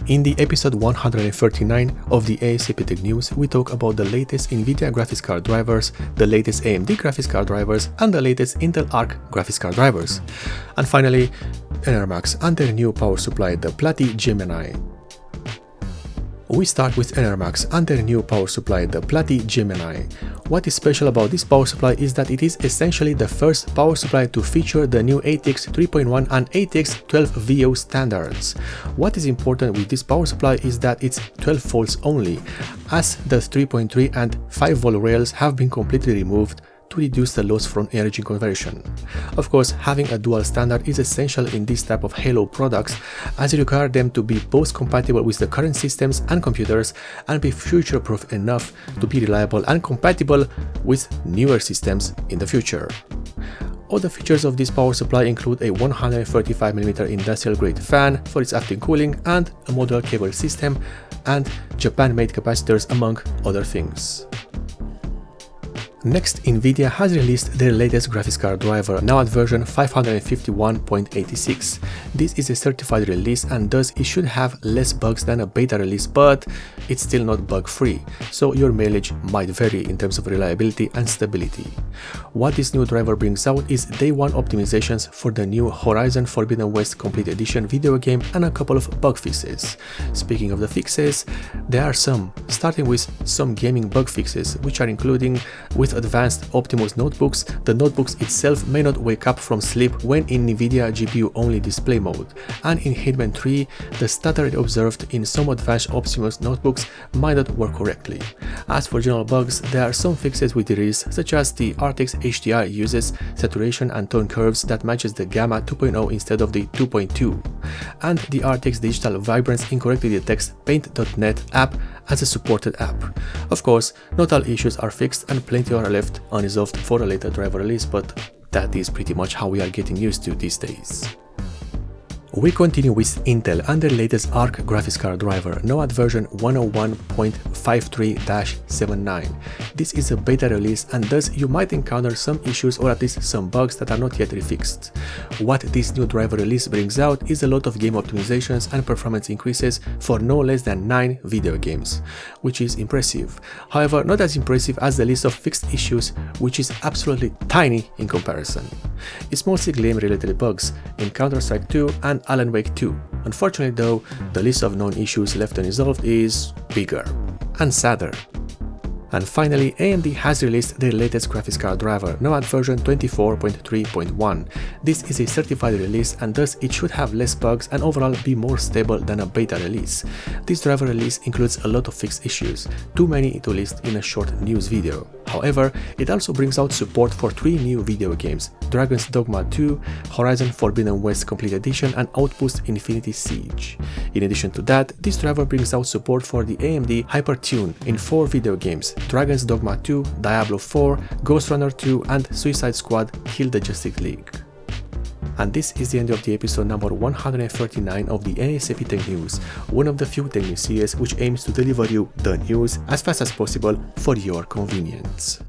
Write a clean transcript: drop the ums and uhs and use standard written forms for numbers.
In the episode 139 of the A.S.A.P Tech News, we talk about the latest NVIDIA graphics card drivers, the latest AMD graphics card drivers, and the latest Intel Arc graphics card drivers. And finally, Enermax and their new power supply, the PlatiGemini. We start with Enermax and their new power supply, the PlatiGemini. What is special about this power supply is that it is essentially the first power supply to feature the new ATX12.3.1 and ATX12VO Standards. What is important with this power supply is that it's 12 volts only, as the 3.3 and 5 volt rails have been completely removed to reduce the loss from energy conversion. Of course, having a dual standard is essential in this type of Halo products, as it requires them to be both compatible with the current systems and computers and be future-proof enough to be reliable and compatible with newer systems in the future. Other features of this power supply include a 135mm industrial-grade fan for its active cooling and a modular cable system and Japan-made capacitors, among other things. Next, NVIDIA has released their latest graphics card driver, now at version 551.86. This is a certified release and thus it should have less bugs than a beta release, but it's still not bug-free, so your mileage might vary in terms of reliability and stability. What this new driver brings out is day one optimizations for the new Horizon Forbidden West Complete Edition video game and a couple of bug fixes. Speaking of the fixes, there are some, starting with some gaming bug fixes, which are including with advanced Optimus notebooks, the notebooks itself may not wake up from sleep when in NVIDIA GPU-only display mode, and in Hitman 3, the stutter observed in some advanced Optimus notebooks might not work correctly. As for general bugs, there are some fixes with the release, such as the RTX HDR uses saturation and tone curves that matches the Gamma 2.0 instead of the 2.2, and the RTX Digital Vibrance incorrectly detects Paint.net app as a supported app. Of course, not all issues are fixed and plenty are left unresolved for a later driver release, but that is pretty much how we are getting used to these days. We continue with Intel and their latest Arc graphics card driver, now at version 101.53-79. This is a beta release and thus you might encounter some issues or at least some bugs that are not yet refixed. What this new driver release brings out is a lot of game optimizations and performance increases for no less than 9 video games, which is impressive. However, not as impressive as the list of fixed issues, which is absolutely tiny in comparison. It's mostly game-related bugs in Counter-Strike 2 and Alan Wake 2. Unfortunately though, the list of known issues left unresolved is bigger and sadder. And finally, AMD has released their latest graphics card driver, now at version 24.3.1. This is a certified release and thus it should have less bugs and overall be more stable than a beta release. This driver release includes a lot of fixed issues, too many to list in a short news video. However, it also brings out support for 3 new video games: Dragon's Dogma 2, Horizon Forbidden West Complete Edition, and Outpost Infinity Siege. In addition to that, this driver brings out support for the AMD Hypertune in 4 video games: Dragon's Dogma 2, Diablo 4, Ghost Runner 2, and Suicide Squad Kill the Justice League. And this is the end of the episode number 139 of the A.S.A.P Tech News, one of the few tech news series which aims to deliver you the news as fast as possible for your convenience.